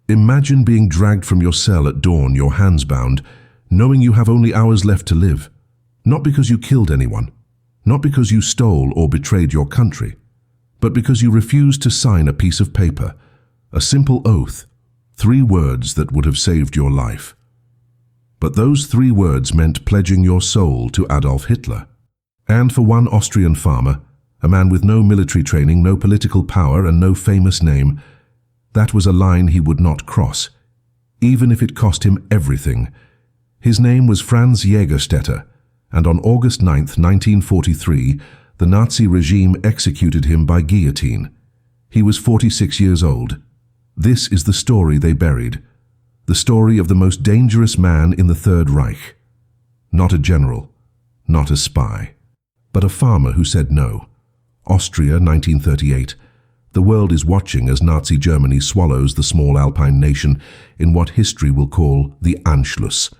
Imagine being dragged from your cell at dawn, your hands bound, knowing you have only hours left to live. Not because you killed anyone, not because you stole or betrayed your country, but because you refused to sign a piece of paper, a simple oath, 3 words that would have saved your life. But those 3 words meant pledging your soul to Adolf Hitler. And for one Austrian farmer, a man with no military training, no political power, and no famous name, that was a line he would not cross, even if it cost him everything. His name was Franz Jägerstätter, and on August 9, 1943, the Nazi regime executed him by guillotine. He was 46 years old. This is the story they buried, the story of the most dangerous man in the Third Reich. Not a general, not a spy, but a farmer who said no. Austria, 1938. The world is watching as Nazi Germany swallows the small Alpine nation in what history will call the Anschluss.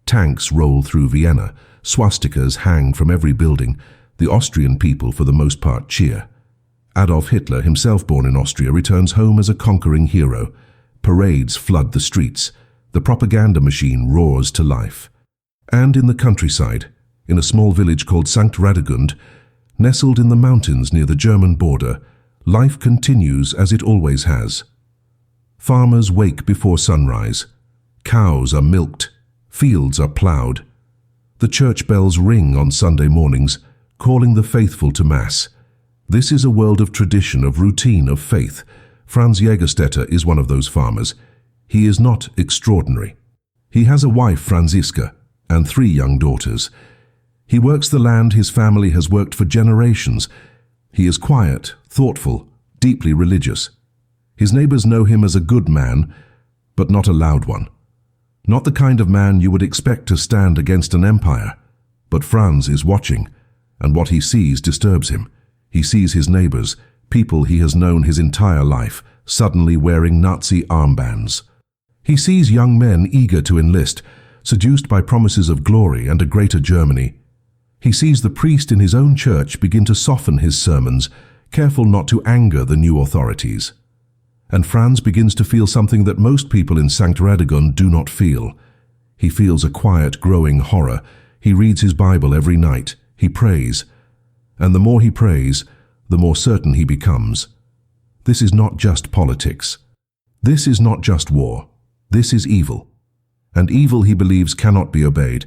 Tanks roll through Vienna, swastikas hang from every building. The Austrian people, for the most part, cheer. Adolf Hitler, himself born in Austria, returns home as a conquering hero. Parades flood the streets. The propaganda machine roars to life. And in the countryside, in a small village called St. Radegund, nestled in the mountains near the German border, life continues as it always has. Farmers wake before sunrise. Cows are milked. Fields are ploughed. The church bells ring on Sunday mornings, calling the faithful to Mass. This is a world of tradition, of routine, of faith. Franz Jägerstätter is one of those farmers. He is not extraordinary. He has a wife, Franziska, and 3 young daughters. He works the land his family has worked for generations. He is quiet, thoughtful, deeply religious. His neighbors know him as a good man, but not a loud one. Not the kind of man you would expect to stand against an empire. But Franz is watching, and what he sees disturbs him. He sees his neighbors, people he has known his entire life, suddenly wearing Nazi armbands. He sees young men eager to enlist, seduced by promises of glory and a greater Germany. He sees the priest in his own church begin to soften his sermons, careful not to anger the new authorities. And Franz begins to feel something that most people in St. Radegund do not feel. He feels a quiet, growing horror. He reads his Bible every night. He prays. And the more he prays, the more certain he becomes. This is not just politics. This is not just war. This is evil. And evil, he believes, cannot be obeyed,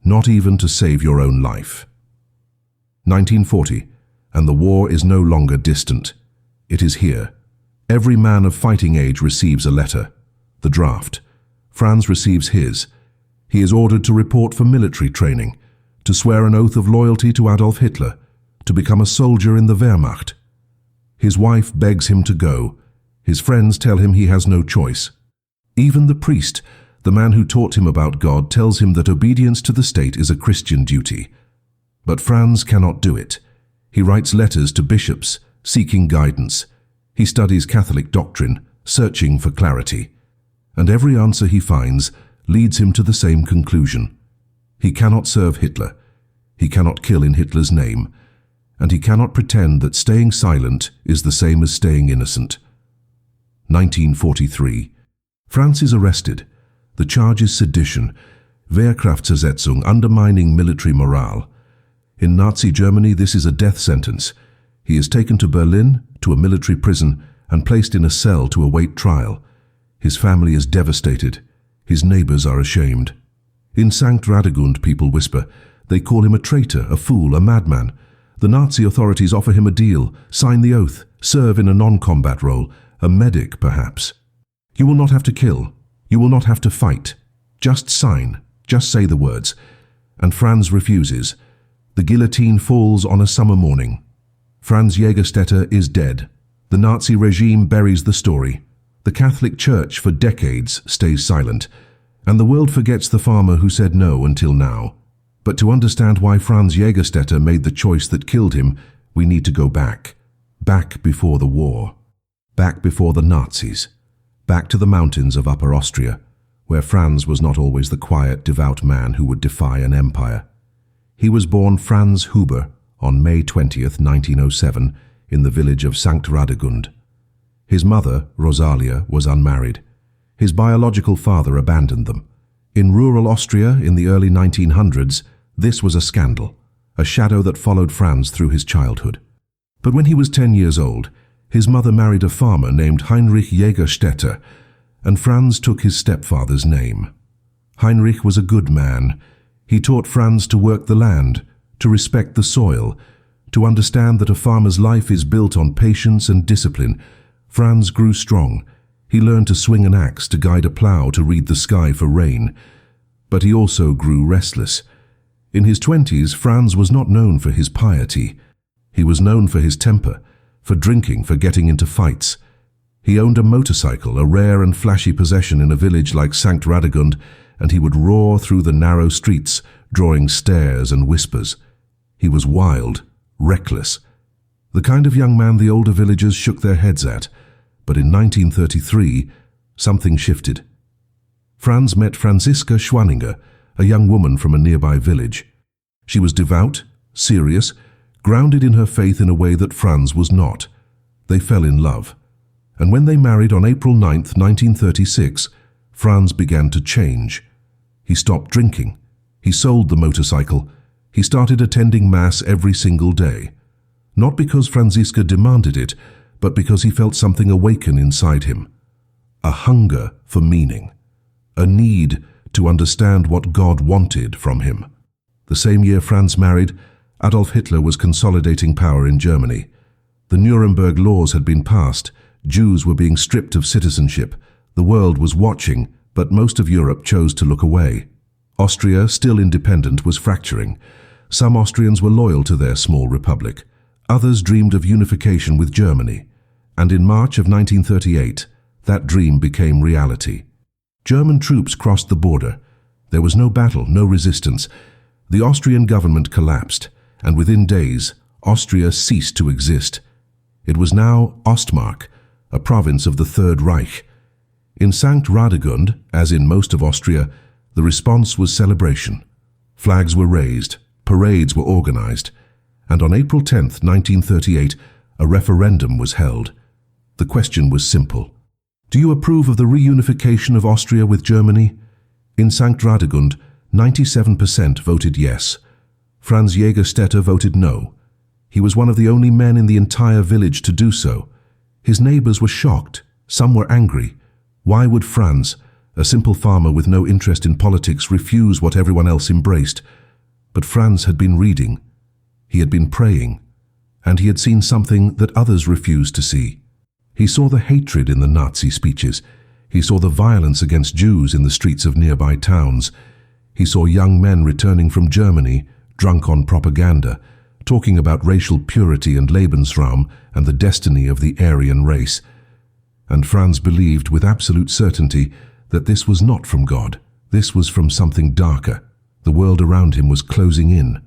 not even to save your own life. 1940, and the war is no longer distant. It is here. Every man of fighting age receives a letter, the draft. Franz receives his. He is ordered to report for military training, to swear an oath of loyalty to Adolf Hitler, to become a soldier in the Wehrmacht. His wife begs him to go. His friends tell him he has no choice. Even the priest, the man who taught him about God, tells him that obedience to the state is a Christian duty. But Franz cannot do it. He writes letters to bishops, seeking guidance. He studies Catholic doctrine, searching for clarity. And every answer he finds leads him to the same conclusion. He cannot serve Hitler. He cannot kill in Hitler's name. And he cannot pretend that staying silent is the same as staying innocent. 1943. Franz is arrested. The charge is sedition, Wehrkraftzersetzung, undermining military morale. In Nazi Germany, this is a death sentence. He is taken to Berlin, to a military prison, and placed in a cell to await trial. His family is devastated. His neighbors are ashamed. In St. Radegund, people whisper. They call him a traitor, a fool, a madman. The Nazi authorities offer him a deal, sign the oath, serve in a non-combat role, a medic perhaps. You will not have to kill. You will not have to fight. Just sign. Just say the words. And Franz refuses. The guillotine falls on a summer morning. Franz Jägerstätter is dead. The Nazi regime buries the story. The Catholic Church for decades stays silent. And the world forgets the farmer who said no until now. But to understand why Franz Jägerstätter made the choice that killed him, we need to go back. Back before the war. Back before the Nazis. Back to the mountains of Upper Austria, where Franz was not always the quiet, devout man who would defy an empire. He was born Franz Huber on May 20th, 1907, in the village of St. Radegund. His mother, Rosalia, was unmarried. His biological father abandoned them. In rural Austria in the early 1900s, this was a scandal, a shadow that followed Franz through his childhood. But when he was 10 years old, his mother married a farmer named Heinrich Jägerstätter, and Franz took his stepfather's name. Heinrich was a good man. He taught Franz to work the land, to respect the soil, to understand that a farmer's life is built on patience and discipline. Franz grew strong. He learned to swing an axe, to guide a plough, to read the sky for rain. But he also grew restless. In his 20s, Franz was not known for his piety. He was known for his temper, for drinking, for getting into fights. He owned a motorcycle, a rare and flashy possession in a village like St. Radegund, and he would roar through the narrow streets, drawing stares and whispers. He was wild, reckless, the kind of young man the older villagers shook their heads at. But in 1933, something shifted. Franz met Franziska Schwanninger, a young woman from a nearby village. She was devout, serious, grounded in her faith in a way that Franz was not. They fell in love. And when they married on April 9, 1936, Franz began to change. He stopped drinking. He sold the motorcycle. He started attending Mass every single day. Not because Franziska demanded it, but because he felt something awaken inside him. A hunger for meaning. A need to understand what God wanted from him. The same year Franz married, Adolf Hitler was consolidating power in Germany. The Nuremberg laws had been passed. Jews were being stripped of citizenship. The world was watching, but most of Europe chose to look away. Austria, still independent, was fracturing. Some Austrians were loyal to their small republic. Others dreamed of unification with Germany. And in March of 1938, that dream became reality. German troops crossed the border. There was no battle, no resistance. The Austrian government collapsed, and within days, Austria ceased to exist. It was now Ostmark, a province of the Third Reich. In St. Radegund, as in most of Austria, the response was celebration. Flags were raised, parades were organized, and on April 10, 1938, a referendum was held. The question was simple. Do you approve of the reunification of Austria with Germany? In St. Radegund, 97% voted yes. Franz Jägerstätter voted no. He was one of the only men in the entire village to do so. His neighbors were shocked. Some were angry. Why would Franz, a simple farmer with no interest in politics, refuse what everyone else embraced? But Franz had been reading. He had been praying. And he had seen something that others refused to see. He saw the hatred in the Nazi speeches. He saw the violence against Jews in the streets of nearby towns. He saw young men returning from Germany, drunk on propaganda, talking about racial purity and Lebensraum and the destiny of the Aryan race. And Franz believed with absolute certainty that this was not from God. This was from something darker. The world around him was closing in.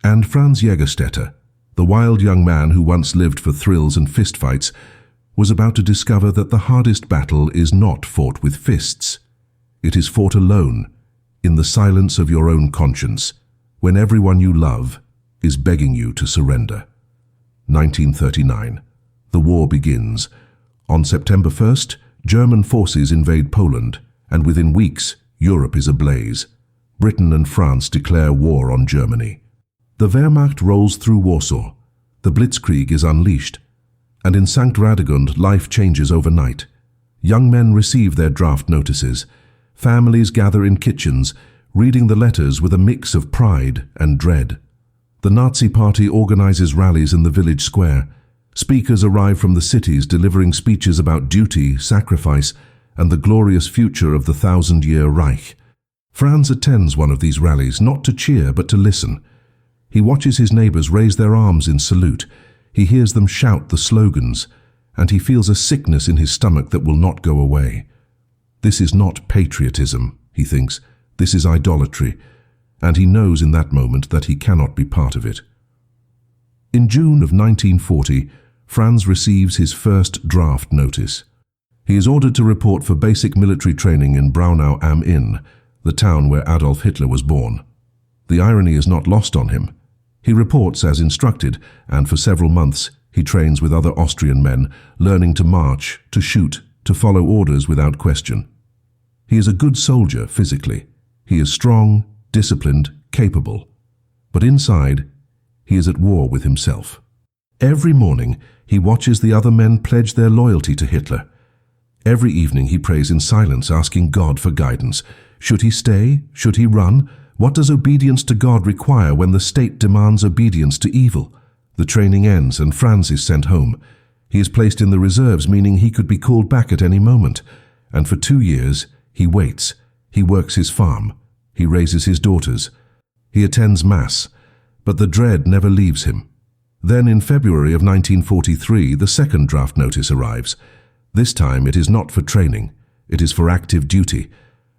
And Franz Jägerstätter, the wild young man who once lived for thrills and fistfights, was about to discover that the hardest battle is not fought with fists. It is fought alone, in the silence of your own conscience, when everyone you love is begging you to surrender. 1939. The war begins. On September 1st, German forces invade Poland, and within weeks, Europe is ablaze. Britain and France declare war on Germany. The Wehrmacht rolls through Warsaw. The Blitzkrieg is unleashed. And in St. Radegund, life changes overnight. Young men receive their draft notices. Families gather in kitchens, reading the letters with a mix of pride and dread. The Nazi Party organizes rallies in the village square. Speakers arrive from the cities delivering speeches about duty, sacrifice, and the glorious future of the 1,000-year Reich. Franz attends one of these rallies, not to cheer but to listen. He watches his neighbors raise their arms in salute. He hears them shout the slogans, and he feels a sickness in his stomach that will not go away. This is not patriotism, he thinks. This is idolatry, and he knows in that moment that he cannot be part of it. In June of 1940, Franz receives his first draft notice. He is ordered to report for basic military training in Braunau am Inn, the town where Adolf Hitler was born. The irony is not lost on him. He reports as instructed, and for several months he trains with other Austrian men, learning to march, to shoot, to follow orders without question. He is a good soldier physically. He is strong, disciplined, capable. But inside, he is at war with himself. Every morning, he watches the other men pledge their loyalty to Hitler. Every evening he prays in silence, asking God for guidance. Should he stay? Should he run? What does obedience to God require when the state demands obedience to evil? The training ends and Franz is sent home. He is placed in the reserves, meaning he could be called back at any moment. And for 2 years, he waits. He works his farm. He raises his daughters. He attends Mass. But the dread never leaves him. Then in February of 1943, the second draft notice arrives. This time it is not for training. It is for active duty.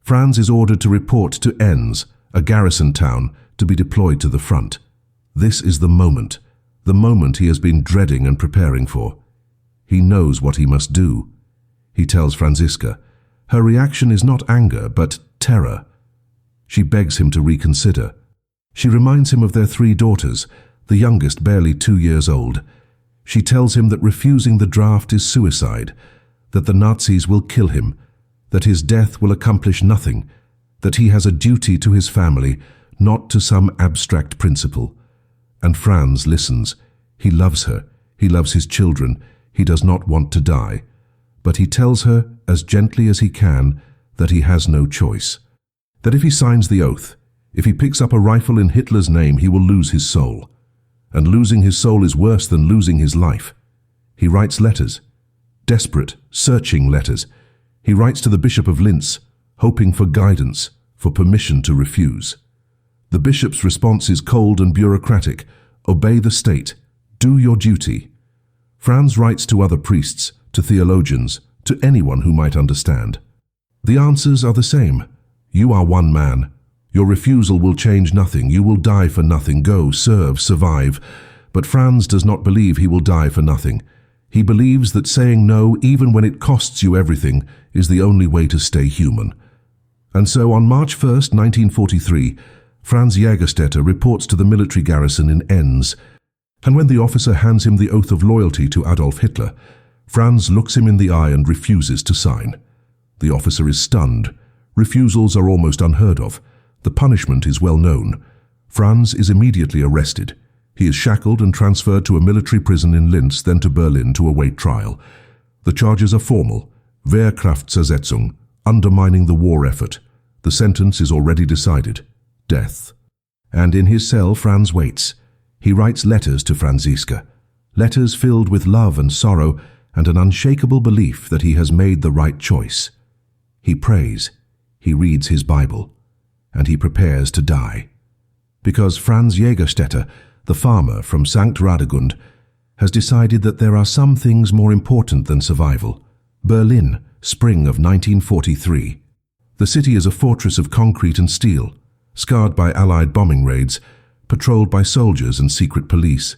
Franz is ordered to report to Enns, a garrison town, to be deployed to the front. This is the moment he has been dreading and preparing for. He knows what he must do. He tells Franziska. Her reaction is not anger, but terror. She begs him to reconsider. She reminds him of their 3 daughters, the youngest barely 2 years old. She tells him that refusing the draft is suicide, that the Nazis will kill him, that his death will accomplish nothing, that he has a duty to his family, not to some abstract principle. And Franz listens. He loves her. He loves his children. He does not want to die. But he tells her, as gently as he can, that he has no choice. That if he signs the oath, if he picks up a rifle in Hitler's name, he will lose his soul. And losing his soul is worse than losing his life. He writes letters. Desperate, searching letters. He writes to the Bishop of Linz, hoping for guidance, for permission to refuse. The bishop's response is cold and bureaucratic. Obey the state. Do your duty. Franz writes to other priests, to theologians, to anyone who might understand. The answers are the same. You are one man. Your refusal will change nothing. You will die for nothing. Go, serve, survive. But Franz does not believe he will die for nothing. He believes that saying no, even when it costs you everything, is the only way to stay human. And so on March 1st, 1943, Franz Jägerstätter reports to the military garrison in Enns. And when the officer hands him the oath of loyalty to Adolf Hitler, Franz looks him in the eye and refuses to sign. The officer is stunned. Refusals are almost unheard of. The punishment is well known. Franz is immediately arrested. He is shackled and transferred to a military prison in Linz, then to Berlin to await trial. The charges are formal: Wehrkraftzersetzung, undermining the war effort. The sentence is already decided: death. And in his cell, Franz waits. He writes letters to Franziska, letters filled with love and sorrow and an unshakable belief that he has made the right choice. He prays, he reads his Bible, and he prepares to die. Because Franz Jägerstätter, the farmer from St. Radegund, has decided that there are some things more important than survival. Berlin, spring of 1943. The city is a fortress of concrete and steel, scarred by Allied bombing raids, patrolled by soldiers and secret police.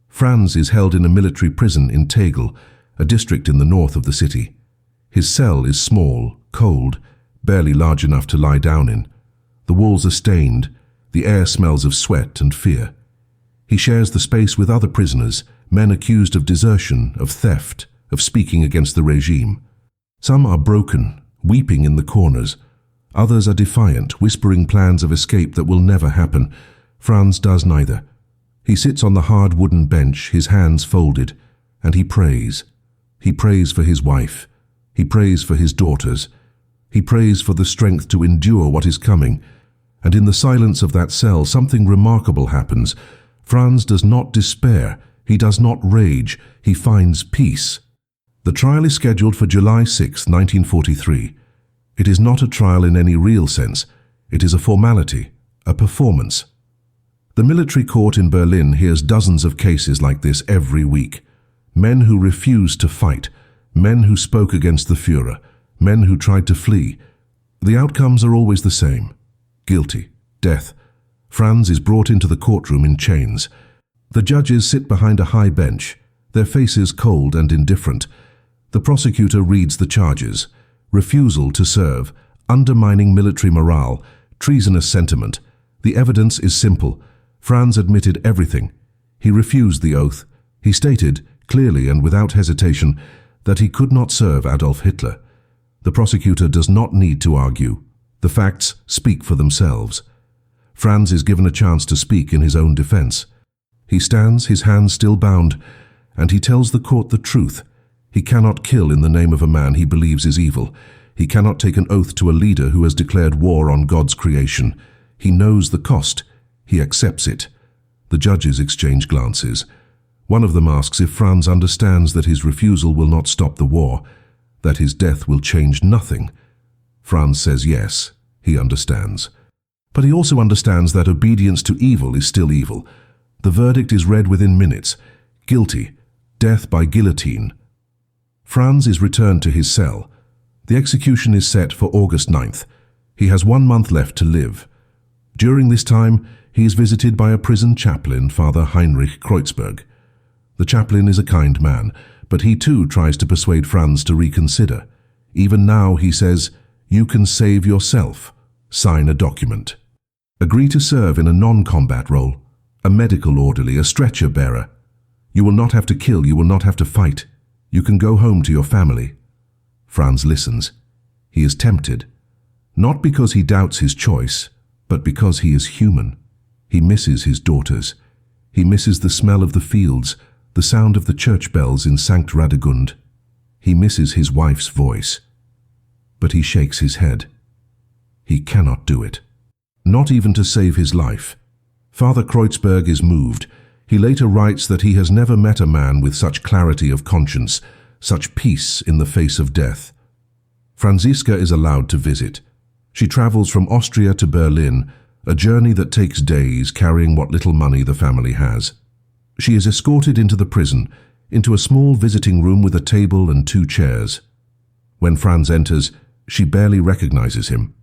Franz is held in a military prison in Tegel, a district in the north of the city. His cell is small, cold, barely large enough to lie down in. The walls are stained. The air smells of sweat and fear. He shares the space with other prisoners, men accused of desertion, of theft, of speaking against the regime. Some are broken, weeping in the corners. Others are defiant, whispering plans of escape that will never happen. Franz does neither. He sits on the hard wooden bench, his hands folded, and he prays. He prays for his wife. He prays for his daughters. He prays for the strength to endure what is coming. And in the silence of that cell, something remarkable happens. Franz does not despair. He does not rage. He finds peace. The trial is scheduled for July 6, 1943. It is not a trial in any real sense. It is a formality, a performance. The military court in Berlin hears dozens of cases like this every week. Men who refused to fight, men who spoke against the Führer, men who tried to flee. The outcomes are always the same: guilty, death. Franz is brought into the courtroom in chains. The judges sit behind a high bench, their faces cold and indifferent. The prosecutor reads the charges: refusal to serve, undermining military morale, treasonous sentiment. The evidence is simple. Franz admitted everything. He refused the oath. He stated, clearly and without hesitation, that he could not serve Adolf Hitler. The prosecutor does not need to argue. The facts speak for themselves. Franz is given a chance to speak in his own defense. He stands, his hands still bound, and he tells the court the truth. He cannot kill in the name of a man he believes is evil. He cannot take an oath to a leader who has declared war on God's creation. He knows the cost. He accepts it. The judges exchange glances. One of them asks if Franz understands that his refusal will not stop the war, that his death will change nothing. Franz says yes, he understands. But he also understands that obedience to evil is still evil. The verdict is read within minutes. Guilty. Death by guillotine. Franz is returned to his cell. The execution is set for August 9th. He has 1 month left to live. During this time, he is visited by a prison chaplain, Father Heinrich Kreuzberg. The chaplain is a kind man, but he too tries to persuade Franz to reconsider. Even now, he says, "You can save yourself. Sign a document. Agree to serve in a non-combat role, a medical orderly, a stretcher bearer. You will not have to kill, you will not have to fight. You can go home to your family." Franz listens. He is tempted, not because he doubts his choice, but because he is human. He misses his daughters. He misses the smell of the fields, the sound of the church bells in Sankt Radegund. He misses his wife's voice. But he shakes his head. He cannot do it. Not even to save his life. Father Kreuzberg is moved. He later writes that he has never met a man with such clarity of conscience, such peace in the face of death. Franziska is allowed to visit. She travels from Austria to Berlin, a journey that takes days, carrying what little money the family has. She is escorted into the prison, into a small visiting room with a table and 2 chairs. When Franz enters, she barely recognizes him.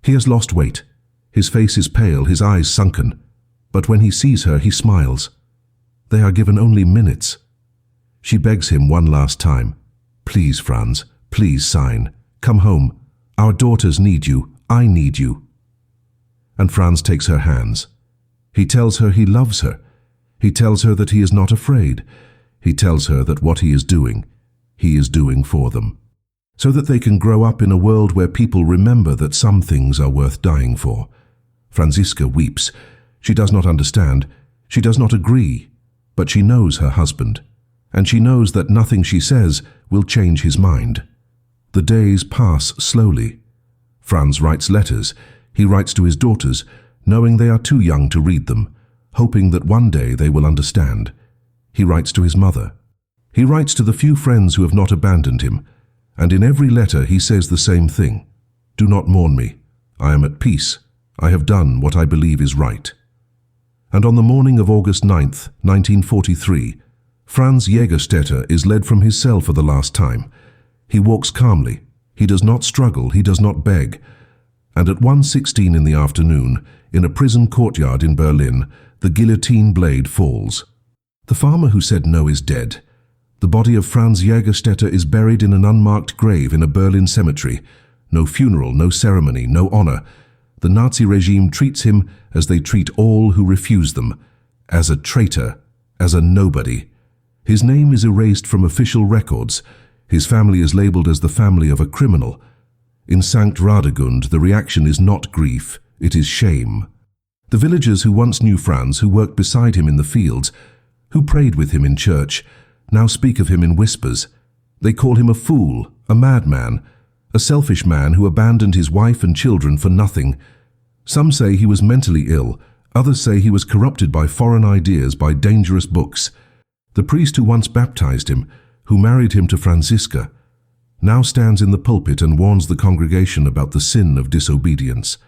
He has lost weight. His face is pale, his eyes sunken. But when he sees her, he smiles. They are given only minutes. She begs him one last time. "Please, Franz, please sign. Come home. Our daughters need you. I need you." And Franz takes her hands. He tells her he loves her. He tells her that he is not afraid. He tells her that what he is doing for them, so that they can grow up in a world where people remember that some things are worth dying for. Franziska weeps. She does not understand. She does not agree. But she knows her husband, and she knows that nothing she says will change his mind. The days pass slowly. Franz writes letters. He writes to his daughters, knowing they are too young to read them, hoping that one day they will understand. He writes to his mother. He writes to the few friends who have not abandoned him, and in every letter he says the same thing. "Do not mourn me. I am at peace. I have done what I believe is right." And on the morning of August 9th, 1943, Franz Jägerstätter is led from his cell for the last time. He walks calmly. He does not struggle. He does not beg. And at 1:16 in the afternoon, in a prison courtyard in Berlin, the guillotine blade falls. The farmer who said no is dead. The body of Franz Jägerstätter is buried in an unmarked grave in a Berlin cemetery. No funeral, no ceremony, no honor. The Nazi regime treats him as they treat all who refuse them, as a traitor, as a nobody. His name is erased from official records. His family is labeled as the family of a criminal. In Sankt Radegund, the reaction is not grief, it is shame. The villagers who once knew Franz, who worked beside him in the fields, who prayed with him in church, now speak of him in whispers. They call him a fool, a madman, a selfish man who abandoned his wife and children for nothing. Some say he was mentally ill, others say he was corrupted by foreign ideas, by dangerous books. The priest who once baptized him, who married him to Franziska, now stands in the pulpit and warns the congregation about the sin of disobedience.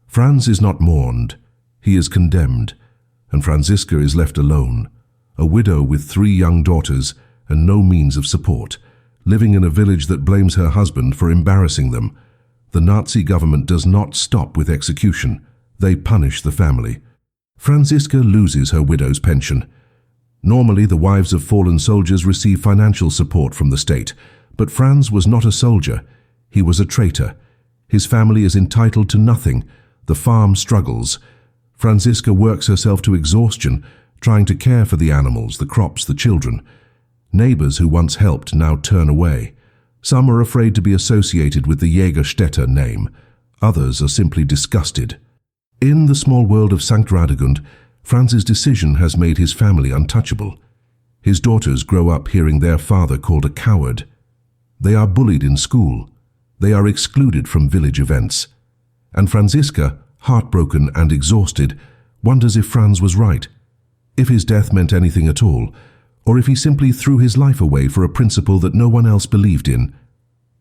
Franz is not mourned, he is condemned, and Franziska is left alone, a widow with 3 young daughters and no means of support, living in a village that blames her husband for embarrassing them. The Nazi government does not stop with execution. They punish the family. Franziska loses her widow's pension. Normally, the wives of fallen soldiers receive financial support from the state, but Franz was not a soldier. He was a traitor. His family is entitled to nothing. The farm struggles. Franziska works herself to exhaustion, trying to care for the animals, the crops, the children. Neighbors who once helped now turn away. Some are afraid to be associated with the Jägerstätter name. Others are simply disgusted. In the small world of St. Radegund, Franz's decision has made his family untouchable. His daughters grow up hearing their father called a coward. They are bullied in school. They are excluded from village events. And Franziska, heartbroken and exhausted, wonders if Franz was right, if his death meant anything at all, or if he simply threw his life away for a principle that no one else believed in.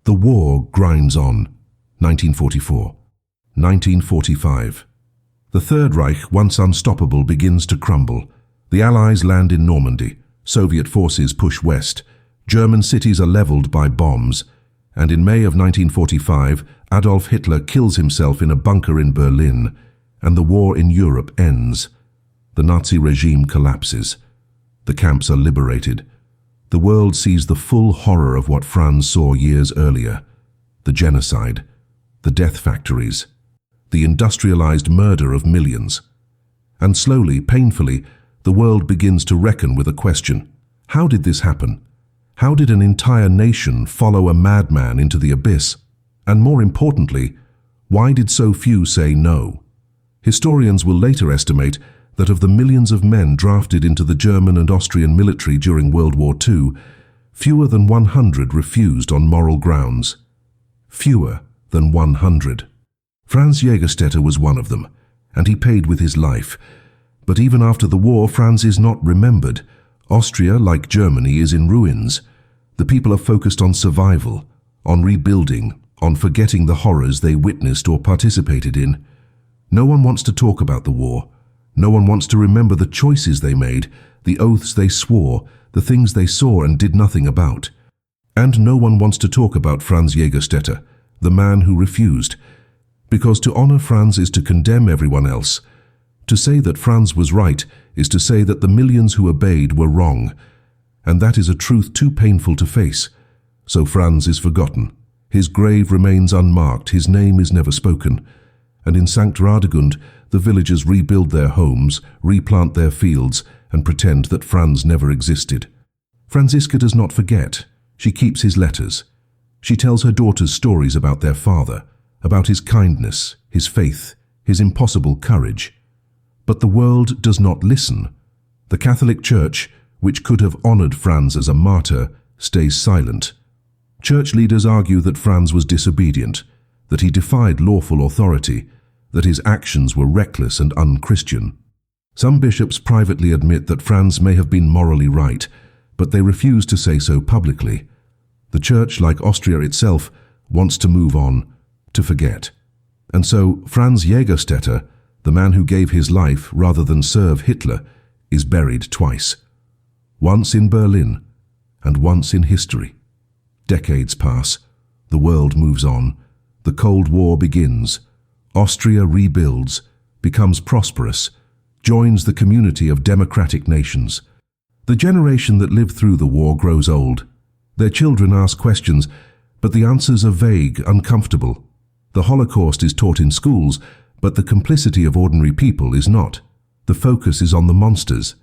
The war grinds on. 1944. 1945. The Third Reich, once unstoppable, begins to crumble. The Allies land in Normandy. Soviet forces push west. German cities are leveled by bombs. And in May of 1945, Adolf Hitler kills himself in a bunker in Berlin, and the war in Europe ends. The Nazi regime collapses. The camps are liberated. The world sees the full horror of what Franz saw years earlier. The genocide, the death factories, the industrialized murder of millions. And slowly, painfully, the world begins to reckon with a question. How did this happen? How did an entire nation follow a madman into the abyss? And more importantly, why did so few say no? Historians will later estimate that of the millions of men drafted into the German and Austrian military during World War II, fewer than 100 refused on moral grounds. Fewer than 100. Franz Jägerstätter was one of them, and he paid with his life. But even after the war, Franz is not remembered. Austria, like Germany, is in ruins. The people are focused on survival, on rebuilding, on forgetting the horrors they witnessed or participated in. No one wants to talk about the war. No one wants to remember the choices they made, the oaths they swore, the things they saw and did nothing about. And no one wants to talk about Franz Jägerstätter, the man who refused. Because to honor Franz is to condemn everyone else. To say that Franz was right is to say that the millions who obeyed were wrong. And that is a truth too painful to face. So Franz is forgotten. His grave remains unmarked, his name is never spoken. And in St. Radegund, the villagers rebuild their homes, replant their fields, and pretend that Franz never existed. Franziska does not forget. She keeps his letters. She tells her daughters stories about their father, about his kindness, his faith, his impossible courage. But the world does not listen. The Catholic Church, which could have honored Franz as a martyr, stays silent. Church leaders argue that Franz was disobedient, that he defied lawful authority, that his actions were reckless and un-Christian. Some bishops privately admit that Franz may have been morally right, but they refuse to say so publicly. The Church, like Austria itself, wants to move on, to forget. And so Franz Jägerstätter, the man who gave his life rather than serve Hitler, is buried twice. Once in Berlin, and once in history. Decades pass. The world moves on. The Cold War begins. Austria rebuilds, becomes prosperous, joins the community of democratic nations. The generation that lived through the war grows old. Their children ask questions, but the answers are vague, uncomfortable. The Holocaust is taught in schools, but the complicity of ordinary people is not. The focus is on the monsters.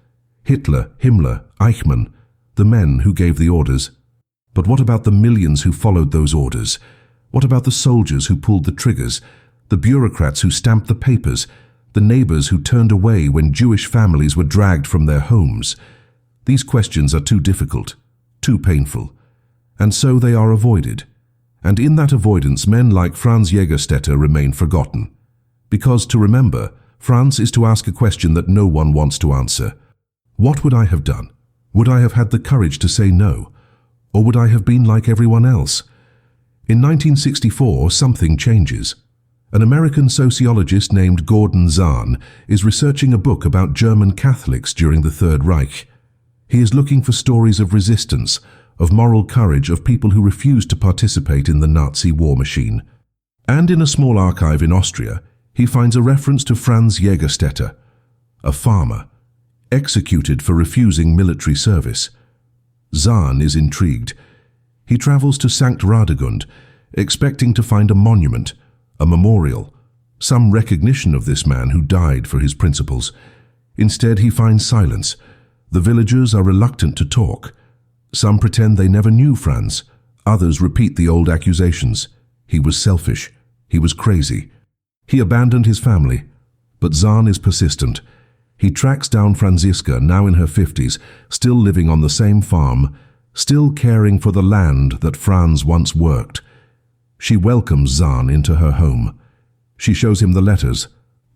Hitler, Himmler, Eichmann, the men who gave the orders. But what about the millions who followed those orders? What about the soldiers who pulled the triggers, the bureaucrats who stamped the papers, the neighbors who turned away when Jewish families were dragged from their homes? These questions are too difficult, too painful, and so they are avoided. And in that avoidance, men like Franz Jägerstätter remain forgotten. Because to remember, Franz is to ask a question that no one wants to answer. What would I have done? Would I have had the courage to say no? Or would I have been like everyone else? In 1964, something changes. An American sociologist named Gordon Zahn is researching a book about German Catholics during the Third Reich. He is looking for stories of resistance, of moral courage, of people who refused to participate in the Nazi war machine. And in a small archive in Austria, he finds a reference to Franz Jägerstätter, a farmer, executed for refusing military service. Zahn is intrigued. He travels to St. Radegund, expecting to find a monument, a memorial, some recognition of this man who died for his principles. Instead, he finds silence. The villagers are reluctant to talk. Some pretend they never knew Franz. Others repeat the old accusations. He was selfish. He was crazy. He abandoned his family. But Zahn is persistent. He tracks down Franziska, now in her 50s, still living on the same farm, still caring for the land that Franz once worked. She welcomes Zahn into her home. She shows him the letters,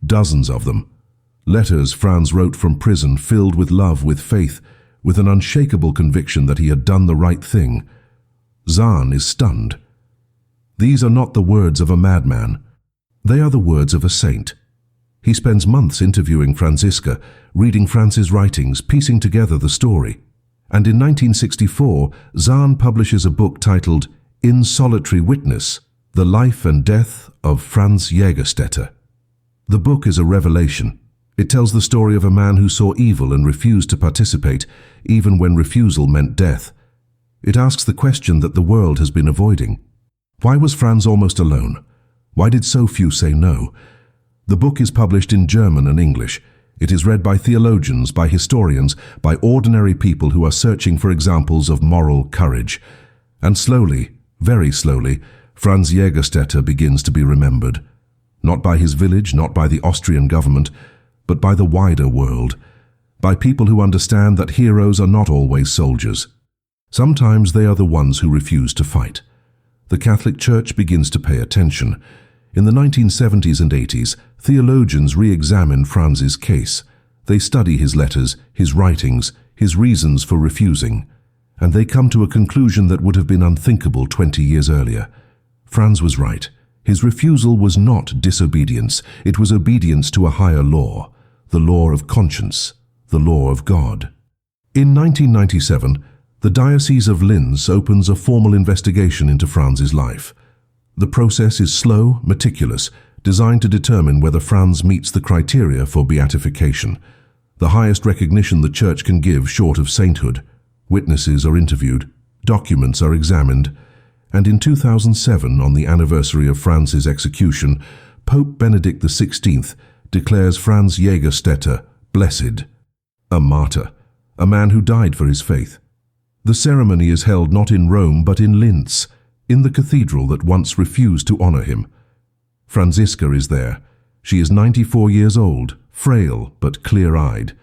dozens of them. Letters Franz wrote from prison, filled with love, with faith, with an unshakable conviction that he had done the right thing. Zahn is stunned. These are not the words of a madman. They are the words of a saint. He spends months interviewing Franziska, reading Franz's writings, piecing together the story. And in 1964, Zahn publishes a book titled In Solitary Witness, The Life and Death of Franz Jägerstätter. The book is a revelation. It tells the story of a man who saw evil and refused to participate, even when refusal meant death. It asks the question that the world has been avoiding. Why was Franz almost alone? Why did so few say no? The book is published in German and English. It is read by theologians, by historians, by ordinary people who are searching for examples of moral courage. And slowly, very slowly, Franz Jägerstätter begins to be remembered. Not by his village, not by the Austrian government, but by the wider world. By people who understand that heroes are not always soldiers. Sometimes they are the ones who refuse to fight. The Catholic Church begins to pay attention. In the 1970s and 80s, theologians re-examine Franz's case. They study his letters, his writings, his reasons for refusing, and they come to a conclusion that would have been unthinkable 20 years earlier. Franz was right. His refusal was not disobedience. It was obedience to a higher law, the law of conscience, the law of God. In 1997, the Diocese of Linz opens a formal investigation into Franz's life. The process is slow, meticulous, designed to determine whether Franz meets the criteria for beatification, the highest recognition the Church can give short of sainthood. Witnesses are interviewed, documents are examined, and in 2007, on the anniversary of Franz's execution, Pope Benedict XVI declares Franz Jägerstätter blessed, a martyr, a man who died for his faith. The ceremony is held not in Rome but in Linz, in the cathedral that once refused to honor him. Franziska is there. She is 94 years old, frail but clear-eyed.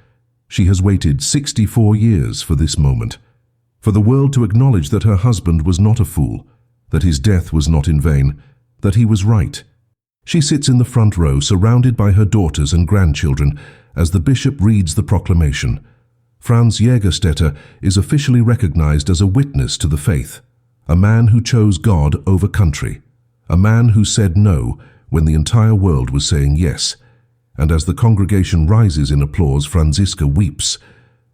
She has waited 64 years for this moment, for the world to acknowledge that her husband was not a fool, that his death was not in vain, that he was right. She sits in the front row, surrounded by her daughters and grandchildren, as the bishop reads the proclamation. Franz Jägerstätter is officially recognized as a witness to the faith, a man who chose God over country, a man who said no when the entire world was saying yes. And as the congregation rises in applause, Franziska weeps,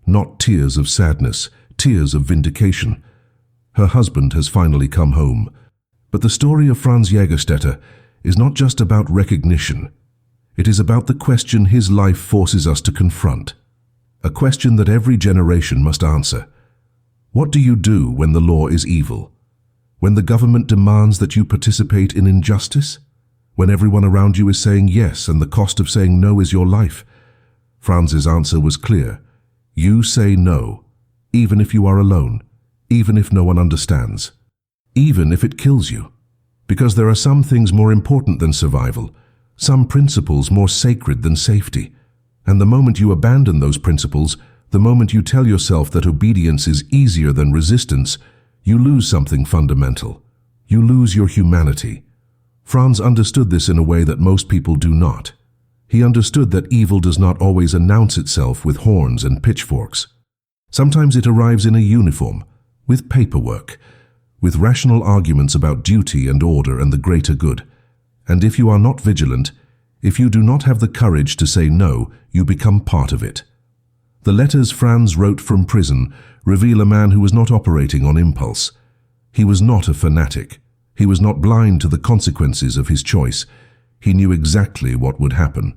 not tears of sadness, tears of vindication. Her husband has finally come home. But the story of Franz Jägerstätter is not just about recognition. It is about the question his life forces us to confront, a question that every generation must answer. What do you do when the law is evil? When the government demands that you participate in injustice? When everyone around you is saying yes and the cost of saying no is your life? Franz's answer was clear. You say no, even if you are alone, even if no one understands, even if it kills you. Because there are some things more important than survival, some principles more sacred than safety. And the moment you abandon those principles, the moment you tell yourself that obedience is easier than resistance, you lose something fundamental. You lose your humanity. Franz understood this in a way that most people do not. He understood that evil does not always announce itself with horns and pitchforks. Sometimes it arrives in a uniform, with paperwork, with rational arguments about duty and order and the greater good. And if you are not vigilant, if you do not have the courage to say no, you become part of it. The letters Franz wrote from prison reveal a man who was not operating on impulse. He was not a fanatic. He was not blind to the consequences of his choice. He knew exactly what would happen.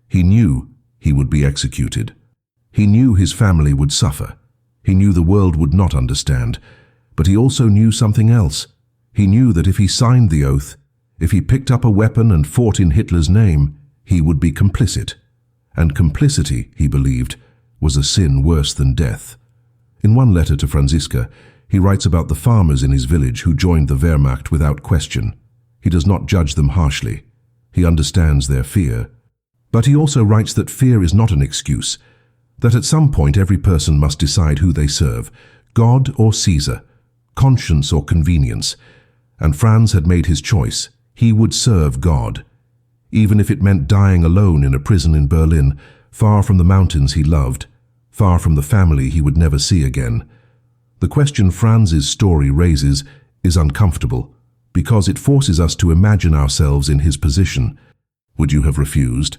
He knew he would be executed. He knew his family would suffer. He knew the world would not understand. But he also knew something else. He knew that if he signed the oath, if he picked up a weapon and fought in Hitler's name, he would be complicit. And complicity, he believed, was a sin worse than death. In one letter to Franziska, He writes about the farmers in his village who joined the Wehrmacht without question. He does not judge them harshly. He understands their fear. But he also writes that fear is not an excuse, that at some point every person must decide who they serve, God or Caesar, conscience or convenience. And Franz had made his choice. He would serve God, even if it meant dying alone in a prison in Berlin, far from the mountains he loved, far from the family he would never see again. The question Franz's story raises is uncomfortable, because it forces us to imagine ourselves in his position. Would you have refused?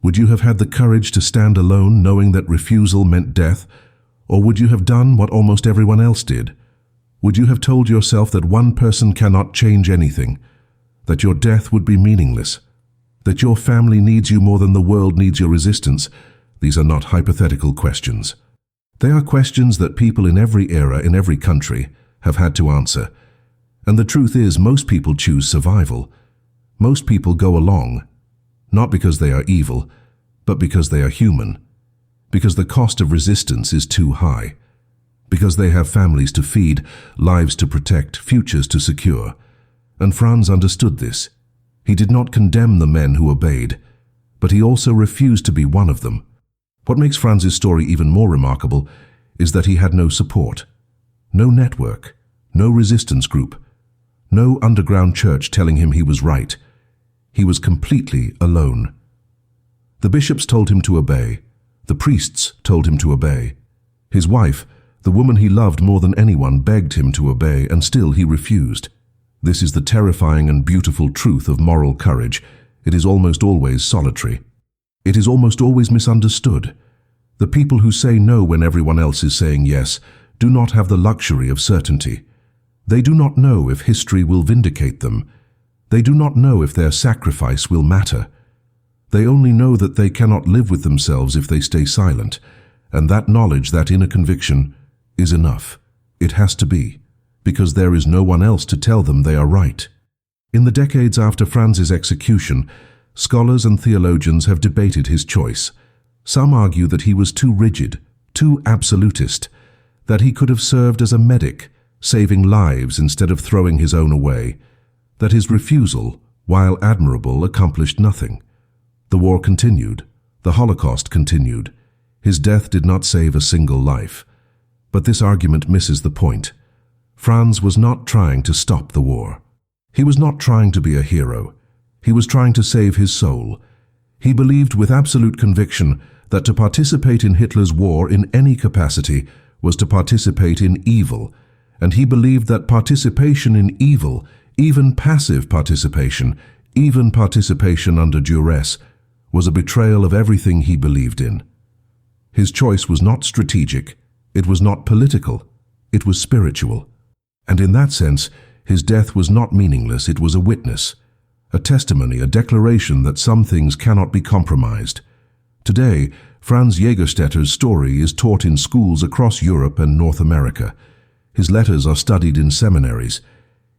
Would you have had the courage to stand alone knowing that refusal meant death? Or would you have done what almost everyone else did? Would you have told yourself that one person cannot change anything, that your death would be meaningless, that your family needs you more than the world needs your resistance? These are not hypothetical questions. They are questions that people in every era, in every country, have had to answer. And the truth is, most people choose survival. Most people go along, not because they are evil, but because they are human, because the cost of resistance is too high, because they have families to feed, lives to protect, futures to secure. And Franz understood this. He did not condemn the men who obeyed, but he also refused to be one of them. What makes Franz's story even more remarkable is that he had no support, no network, no resistance group, no underground church telling him he was right. He was completely alone. The bishops told him to obey. The priests told him to obey. His wife, the woman he loved more than anyone, begged him to obey, and still he refused. This is the terrifying and beautiful truth of moral courage. It is almost always solitary. It is almost always misunderstood. The people who say no when everyone else is saying yes do not have the luxury of certainty. They do not know if history will vindicate them. They do not know if their sacrifice will matter. They only know that they cannot live with themselves if they stay silent, and that knowledge, that inner conviction, is enough. It has to be, because there is no one else to tell them they are right. In the decades after Franz's execution, scholars and theologians have debated his choice. Some argue that he was too rigid, too absolutist, that he could have served as a medic, saving lives instead of throwing his own away, that his refusal, while admirable, accomplished nothing. The war continued. The Holocaust continued. His death did not save a single life. But this argument misses the point. Franz was not trying to stop the war. He was not trying to be a hero. He was trying to save his soul. He believed with absolute conviction that to participate in Hitler's war in any capacity was to participate in evil, and he believed that participation in evil, even passive participation, even participation under duress, was a betrayal of everything he believed in. His choice was not strategic, it was not political, it was spiritual. And in that sense, his death was not meaningless, it was a witness, a testimony, a declaration that some things cannot be compromised. Today, Franz Jägerstetter's story is taught in schools across Europe and North America. His letters are studied in seminaries.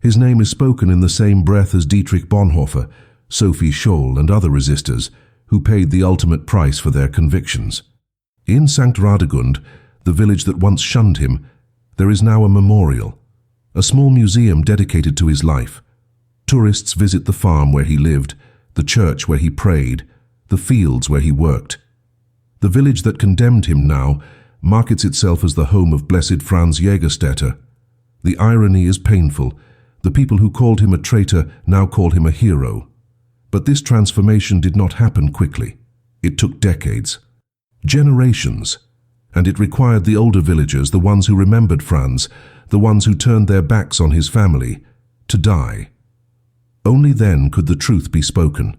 His name is spoken in the same breath as Dietrich Bonhoeffer, Sophie Scholl, and other resistors who paid the ultimate price for their convictions. In St. Radegund, the village that once shunned him, there is now a memorial, a small museum dedicated to his life. Tourists visit the farm where he lived, the church where he prayed, the fields where he worked. The village that condemned him now markets itself as the home of blessed Franz Jägerstätter. The irony is painful. The people who called him a traitor now call him a hero. But this transformation did not happen quickly. It took decades, generations, and it required the older villagers, the ones who remembered Franz, the ones who turned their backs on his family, to die. Only then could the truth be spoken.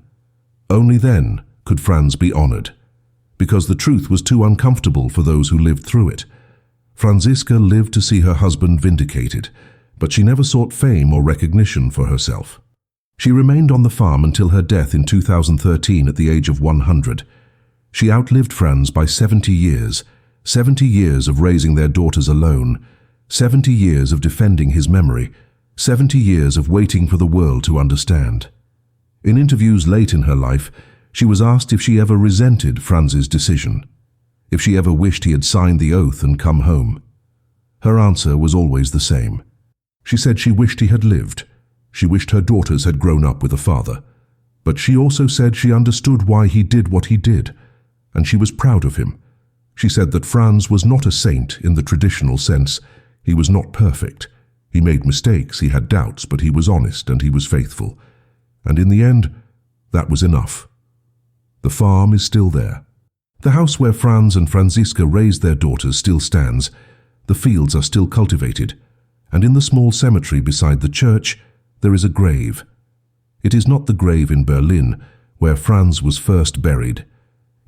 Only then could Franz be honored, because the truth was too uncomfortable for those who lived through it. Franziska lived to see her husband vindicated, but she never sought fame or recognition for herself. She remained on the farm until her death in 2013 at the age of 100. She outlived Franz by 70 years, 70 years of raising their daughters alone, 70 years of defending his memory, 70 years of waiting for the world to understand. In interviews late in her life, she was asked if she ever resented Franz's decision, if she ever wished he had signed the oath and come home. Her answer was always the same. She said she wished he had lived. She wished her daughters had grown up with a father. But she also said she understood why he did what he did, and she was proud of him. She said that Franz was not a saint in the traditional sense. He was not perfect. He made mistakes, he had doubts, but he was honest and he was faithful. And in the end, that was enough. The farm is still there. The house where Franz and Franziska raised their daughters still stands. The fields are still cultivated. And in the small cemetery beside the church, there is a grave. It is not the grave in Berlin, where Franz was first buried.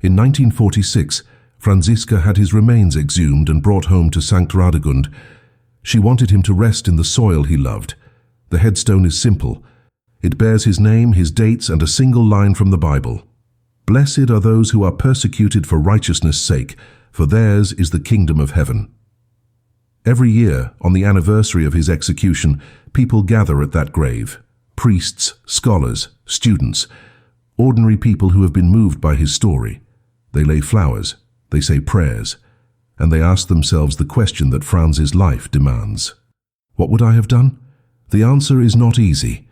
In 1946, Franziska had his remains exhumed and brought home to St. Radegund. She wanted him to rest in the soil he loved. The headstone is simple. It bears his name, his dates, and a single line from the Bible. "Blessed are those who are persecuted for righteousness' sake, for theirs is the kingdom of heaven." Every year, on the anniversary of his execution, people gather at that grave. Priests, scholars, students, ordinary people who have been moved by his story. They lay flowers, they say prayers, and they ask themselves the question that Franz's life demands. What would I have done? The answer is not easy,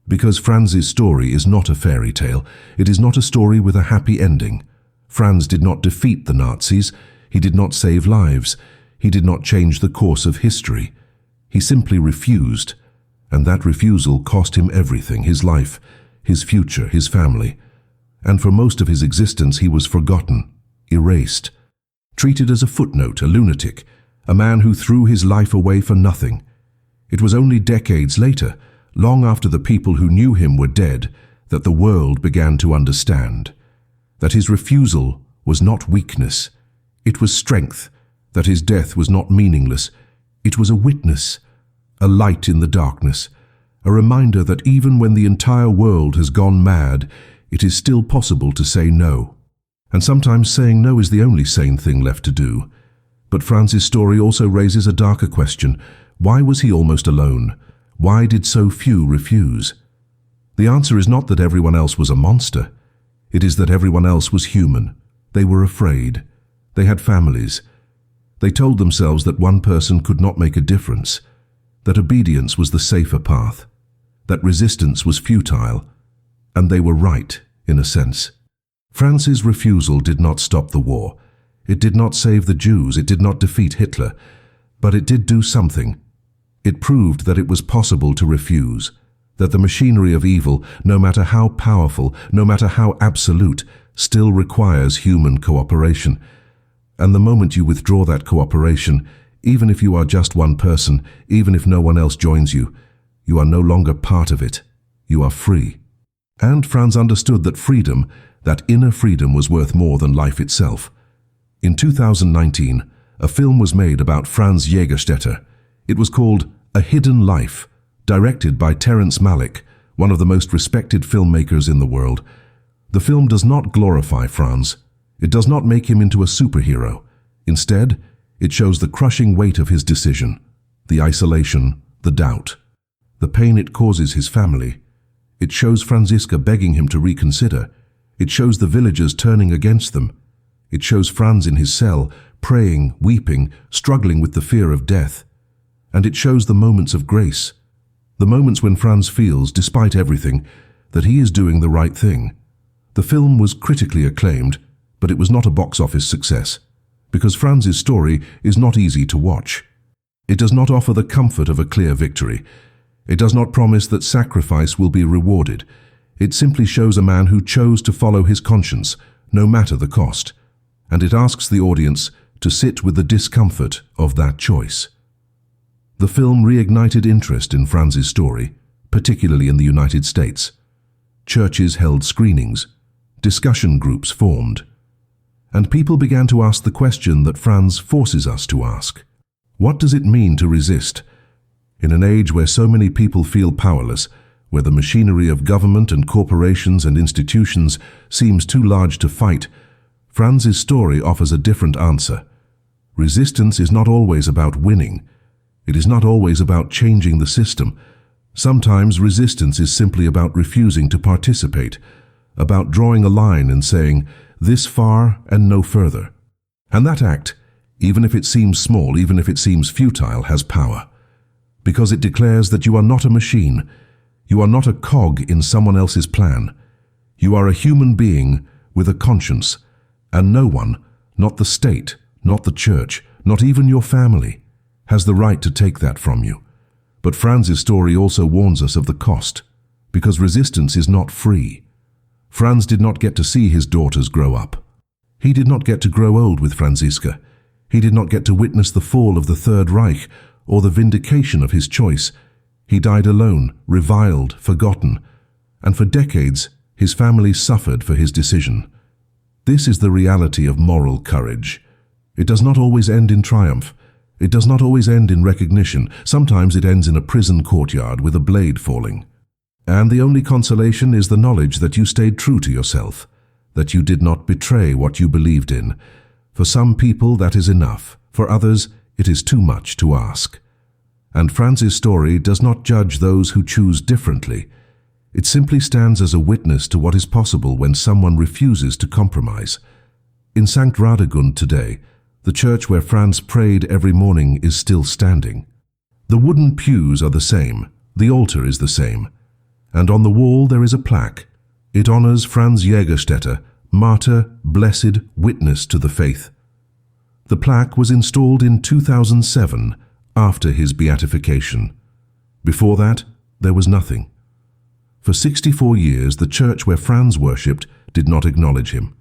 because Franz's story is not a fairy tale. It is not a story with a happy ending. Franz did not defeat the Nazis. He did not save lives. He did not change the course of history. He simply refused, and that refusal cost him everything, his life, his future, his family. And for most of his existence he was forgotten, erased, treated as a footnote, a lunatic, a man who threw his life away for nothing. It was only decades later, long after the people who knew him were dead, that the world began to understand. That his refusal was not weakness, it was strength. That his death was not meaningless, it was a witness, a light in the darkness, a reminder that even when the entire world has gone mad, it is still possible to say no. And sometimes saying no is the only sane thing left to do. But Franz's story also raises a darker question. Why was he almost alone? Why did so few refuse? The answer is not that everyone else was a monster. It is that everyone else was human. They were afraid. They had families. They told themselves that one person could not make a difference, that obedience was the safer path, that resistance was futile, and they were right, in a sense. Franz's refusal did not stop the war. It did not save the Jews, it did not defeat Hitler, but it did do something. It proved that it was possible to refuse, that the machinery of evil, no matter how powerful, no matter how absolute, still requires human cooperation. And the moment you withdraw that cooperation, even if you are just one person, even if no one else joins you, you are no longer part of it. You are free. And Franz understood that freedom, that inner freedom, was worth more than life itself. In 2019, a film was made about Franz Jägerstätter. It was called A Hidden Life, directed by Terrence Malick, one of the most respected filmmakers in the world. The film does not glorify Franz. It does not make him into a superhero. Instead, it shows the crushing weight of his decision, the isolation, the doubt, the pain it causes his family. It shows Franziska begging him to reconsider. It shows the villagers turning against them. It shows Franz in his cell, praying, weeping, struggling with the fear of death. And it shows the moments of grace, the moments when Franz feels, despite everything, that he is doing the right thing. The film was critically acclaimed, but it was not a box office success, because Franz's story is not easy to watch. It does not offer the comfort of a clear victory. It does not promise that sacrifice will be rewarded. It simply shows a man who chose to follow his conscience, no matter the cost. And it asks the audience to sit with the discomfort of that choice. The film reignited interest in Franz's story, particularly in the United States. Churches held screenings. Discussion groups formed. And people began to ask the question that Franz forces us to ask. What does it mean to resist? In an age where so many people feel powerless, where the machinery of government and corporations and institutions seems too large to fight, Franz's story offers a different answer. Resistance is not always about winning. It is not always about changing the system. Sometimes resistance is simply about refusing to participate, about drawing a line and saying, "This far and no further." And that act, even if it seems small, even if it seems futile, has power. Because it declares that you are not a machine. You are not a cog in someone else's plan. You are a human being with a conscience, and no one, not the state, not the church, not even your family, has the right to take that from you. But Franz's story also warns us of the cost, because resistance is not free. Franz did not get to see his daughters grow up. He did not get to grow old with Franziska. He did not get to witness the fall of the Third Reich or the vindication of his choice. He died alone, reviled, forgotten, and for decades his family suffered for his decision. This is the reality of moral courage. It does not always end in triumph. It does not always end in recognition. Sometimes it ends in a prison courtyard with a blade falling. And the only consolation is the knowledge that you stayed true to yourself, that you did not betray what you believed in. For some people that is enough. For others, it is too much to ask. And Franz's story does not judge those who choose differently. It simply stands as a witness to what is possible when someone refuses to compromise. In St. Radegund today, the church where Franz prayed every morning is still standing. The wooden pews are the same, the altar is the same, and on the wall there is a plaque. It honors Franz Jägerstätter, martyr, blessed, witness to the faith. The plaque was installed in 2007, after his beatification. Before that, there was nothing. For 64 years, the church where Franz worshipped did not acknowledge him.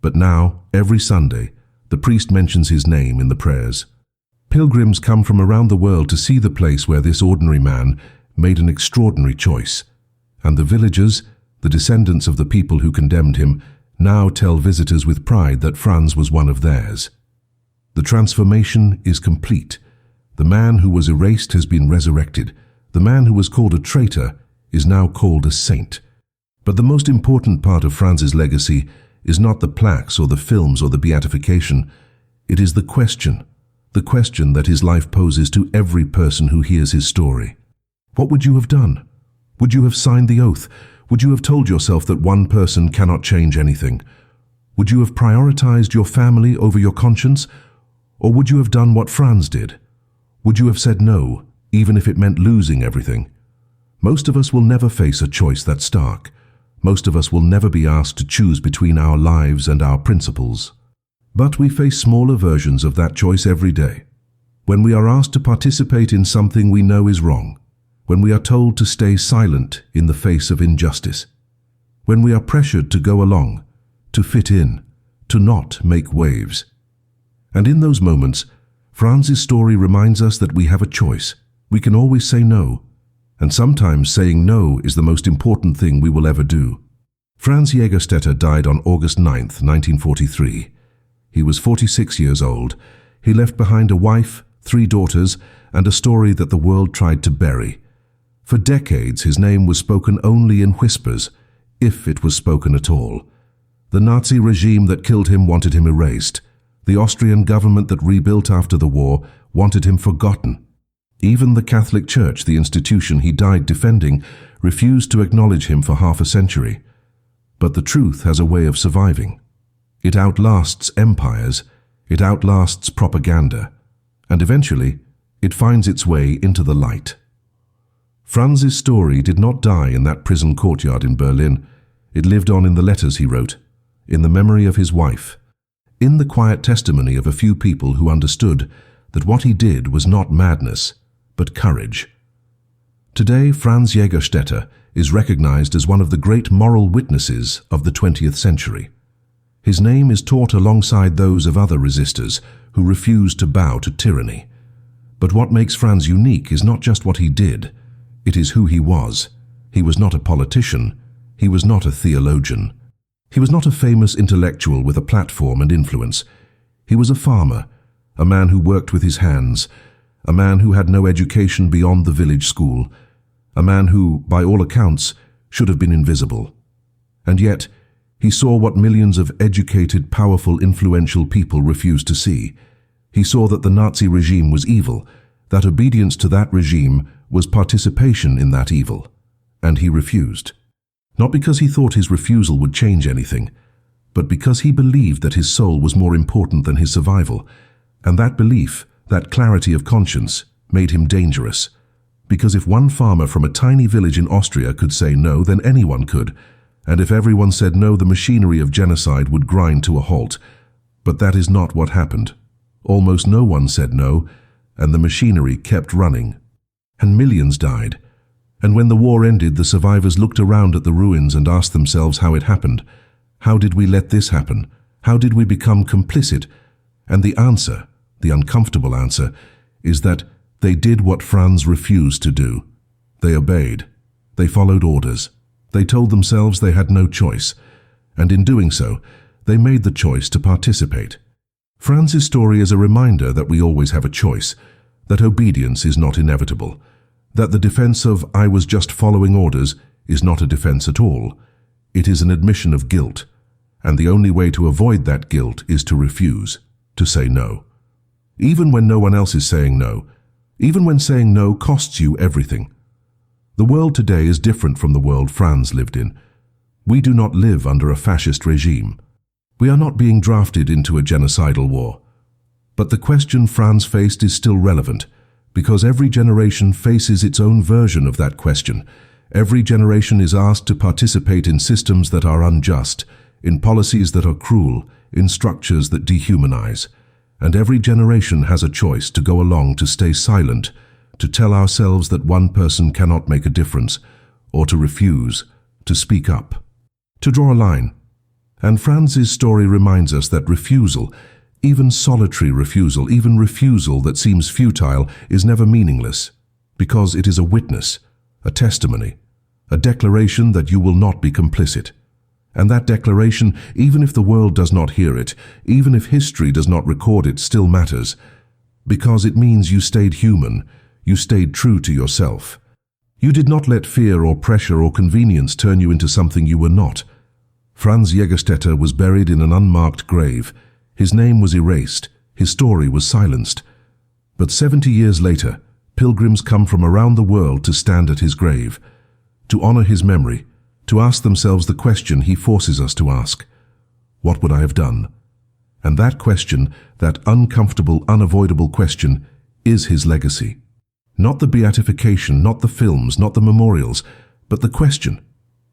But now, every Sunday, the priest mentions his name in the prayers. Pilgrims come from around the world to see the place where this ordinary man made an extraordinary choice. And the villagers, the descendants of the people who condemned him, now tell visitors with pride that Franz was one of theirs. The transformation is complete. The man who was erased has been resurrected. The man who was called a traitor is now called a saint. But the most important part of Franz's legacy is not the plaques or the films or the beatification. It is the question that his life poses to every person who hears his story. What would you have done? Would you have signed the oath? Would you have told yourself that one person cannot change anything? Would you have prioritized your family over your conscience? Or would you have done what Franz did? Would you have said no, even if it meant losing everything? Most of us will never face a choice that stark. Most of us will never be asked to choose between our lives and our principles. But we face smaller versions of that choice every day. When we are asked to participate in something we know is wrong, when we are told to stay silent in the face of injustice, when we are pressured to go along, to fit in, to not make waves. And in those moments, Franz's story reminds us that we have a choice. We can always say no. And sometimes saying no is the most important thing we will ever do. Franz Jägerstätter died on August 9, 1943. He was 46 years old. He left behind a wife, 3 daughters, and a story that the world tried to bury. For decades, his name was spoken only in whispers, if it was spoken at all. The Nazi regime that killed him wanted him erased. The Austrian government that rebuilt after the war wanted him forgotten. Even the Catholic Church, the institution he died defending, refused to acknowledge him for half a century. But the truth has a way of surviving. It outlasts empires, it outlasts propaganda, and eventually it finds its way into the light. Franz's story did not die in that prison courtyard in Berlin. It lived on in the letters he wrote, in the memory of his wife, in the quiet testimony of a few people who understood that what he did was not madness, but courage. Today, Franz Jägerstätter is recognized as one of the great moral witnesses of the 20th century. His name is taught alongside those of other resistors who refused to bow to tyranny. But what makes Franz unique is not just what he did, it is who he was. He was not a politician, he was not a theologian. He was not a famous intellectual with a platform and influence. He was a farmer, a man who worked with his hands, a man who had no education beyond the village school, a man who, by all accounts, should have been invisible. And yet, he saw what millions of educated, powerful, influential people refused to see. He saw that the Nazi regime was evil, that obedience to that regime was participation in that evil, and he refused. Not because he thought his refusal would change anything, but because he believed that his soul was more important than his survival, And that belief, that clarity of conscience, made him dangerous. Because if one farmer from a tiny village in Austria could say no, then anyone could. And if everyone said no, the machinery of genocide would grind to a halt. But that is not what happened. Almost no one said no, and the machinery kept running. And millions died. And when the war ended, the survivors looked around at the ruins and asked themselves how it happened. How did we let this happen? How did we become complicit? And the answer, the uncomfortable answer, is that they did what Franz refused to do. They obeyed. They followed orders. They told themselves they had no choice. And in doing so, they made the choice to participate. Franz's story is a reminder that we always have a choice, that obedience is not inevitable, that the defense of "I was just following orders" is not a defense at all. It is an admission of guilt, and the only way to avoid that guilt is to refuse, to say no. Even when no one else is saying no, even when saying no costs you everything. The world today is different from the world Franz lived in. We do not live under a fascist regime. We are not being drafted into a genocidal war. But the question Franz faced is still relevant, because every generation faces its own version of that question. Every generation is asked to participate in systems that are unjust, in policies that are cruel, in structures that dehumanize. And every generation has a choice to go along, to stay silent, to tell ourselves that one person cannot make a difference, or to refuse, to speak up, to draw a line. And Franz's story reminds us that refusal, even solitary refusal, even refusal that seems futile, is never meaningless, because it is a witness, a testimony, a declaration that you will not be complicit. And that declaration, even if the world does not hear it, even if history does not record it, still matters, because it means you stayed human, you stayed true to yourself. You did not let fear or pressure or convenience turn you into something you were not. Franz Jägerstätter was buried in an unmarked grave. His name was erased, his story was silenced. But 70 years later, pilgrims come from around the world to stand at his grave, to honor his memory, to ask themselves the question he forces us to ask: what would I have done? And that question, that uncomfortable, unavoidable question, is his legacy. Not the beatification, not the films, not the memorials, but the question.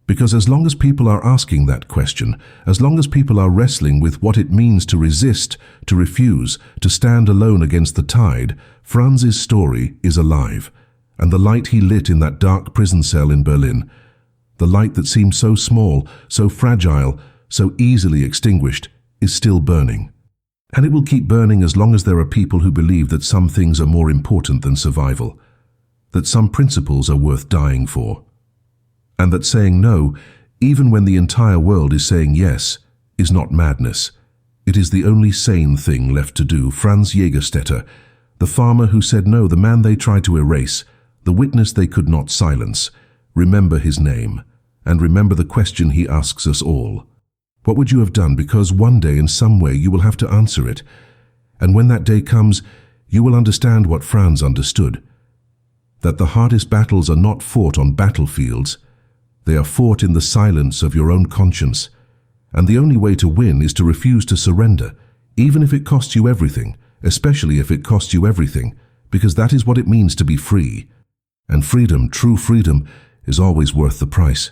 Because as long as people are asking that question, as long as people are wrestling with what it means to resist, to refuse, to stand alone against the tide, Franz's story is alive. And the light he lit in that dark prison cell in Berlin, the light that seemed so small, so fragile, so easily extinguished, is still burning. And it will keep burning as long as there are people who believe that some things are more important than survival, that some principles are worth dying for. And that saying no, even when the entire world is saying yes, is not madness. It is the only sane thing left to do. Franz Jägerstätter, the farmer who said no, the man they tried to erase, the witness they could not silence. Remember his name, and remember the question he asks us all. What would you have done? Because one day, in some way, you will have to answer it. And when that day comes, you will understand what Franz understood. That the hardest battles are not fought on battlefields. They are fought in the silence of your own conscience. And the only way to win is to refuse to surrender, even if it costs you everything, especially if it costs you everything, because that is what it means to be free. And freedom, true freedom, is always worth the price.